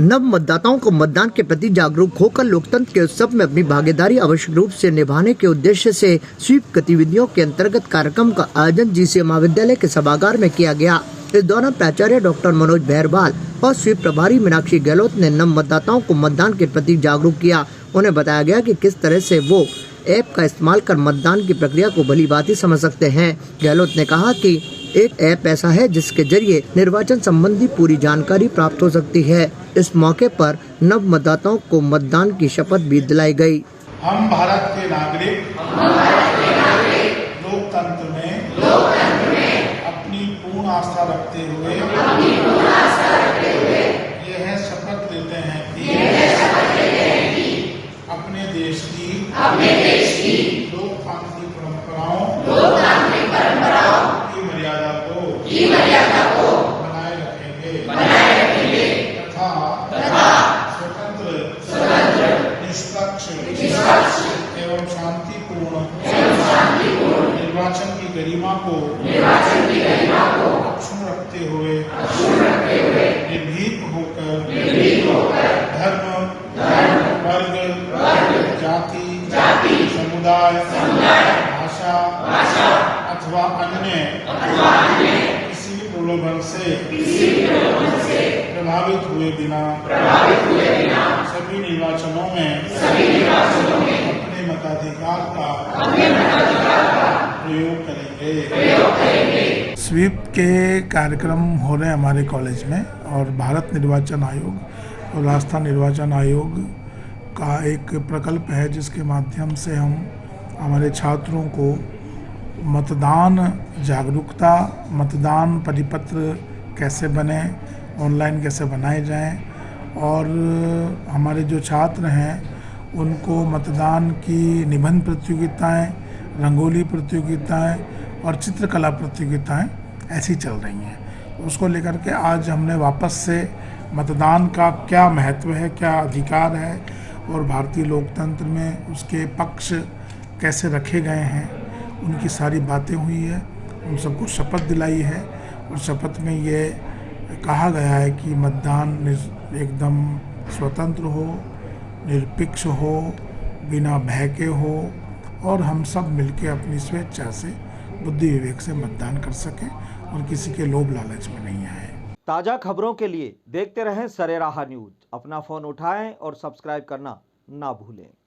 नव मतदाताओं को मतदान के प्रति जागरूक होकर लोकतंत्र के उत्सव में अपनी भागीदारी आवश्यक रूप से निभाने के उद्देश्य से स्वीप गतिविधियों के अंतर्गत कार्यक्रम का आयोजन जीसीए महाविद्यालय के सभागार में किया गया। इस दौरान प्राचार्य डॉक्टर मनोज भैरवाल और स्वीप प्रभारी मीनाक्षी गहलोत ने नव मतदाताओं को मतदान के प्रति जागरूक किया। उन्हें बताया गया कि किस तरह से वो ऐप का इस्तेमाल कर मतदान की प्रक्रिया को भलीभांति समझ सकते हैं। गहलोत ने कहा कि एक ऐप ऐसा है जिसके जरिए निर्वाचन संबंधी पूरी जानकारी प्राप्त हो सकती है। इस मौके पर नव मतदाताओं को मतदान की शपथ भी दिलाई गई। हम भारत के नागरिक लोकतंत्र में अपनी पूर्ण आस्था रखते हुए यह शपथ लेते हैं कि अपने देश की लोकतांत्रिक परंपराओं की मर्यादा को बनाए रखेंगे तथा स्वतंत्र निष्पक्ष एवं शांतिपूर्ण निर्वाचन की गरिमा को अक्षुण्ण रखते हुए निर्भीक होकर धर्म वर्ग जाति समुदाय भाषा अथवा अन्य किसी भी प्रलोभन से प्रभावित हुए बिना सभी निर्वाचनों में अपने मताधिकार का प्रयोग करेंगे। स्वीप के कार्यक्रम हो रहे हैं हमारे कॉलेज में और भारत निर्वाचन आयोग और राजस्थान निर्वाचन आयोग का एक प्रकल्प है जिसके माध्यम से हम हमारे छात्रों को मतदान जागरूकता, मतदान परिपत्र कैसे बने, ऑनलाइन कैसे बनाए जाएं और हमारे जो छात्र हैं उनको मतदान की निबंध प्रतियोगिताएं, रंगोली प्रतियोगिताएं और चित्रकला प्रतियोगिताएं ऐसी चल रही हैं। उसको लेकर के आज हमने वापस से मतदान का क्या महत्व है, क्या अधिकार है और भारतीय लोकतंत्र में उसके पक्ष कैसे रखे गए हैं, उनकी सारी बातें हुई है। उन सबको शपथ दिलाई है और शपथ में ये कहा गया है कि मतदान एकदम स्वतंत्र हो, निरपेक्ष हो, बिना भय के हो और हम सब मिलके अपनी स्वेच्छा से बुद्धि विवेक से मतदान कर सकें और किसी के लोभ लालच में नहीं आए। ताज़ा खबरों के लिए देखते रहें सरेराह न्यूज़। अपना फ़ोन उठाएं और सब्सक्राइब करना ना भूलें।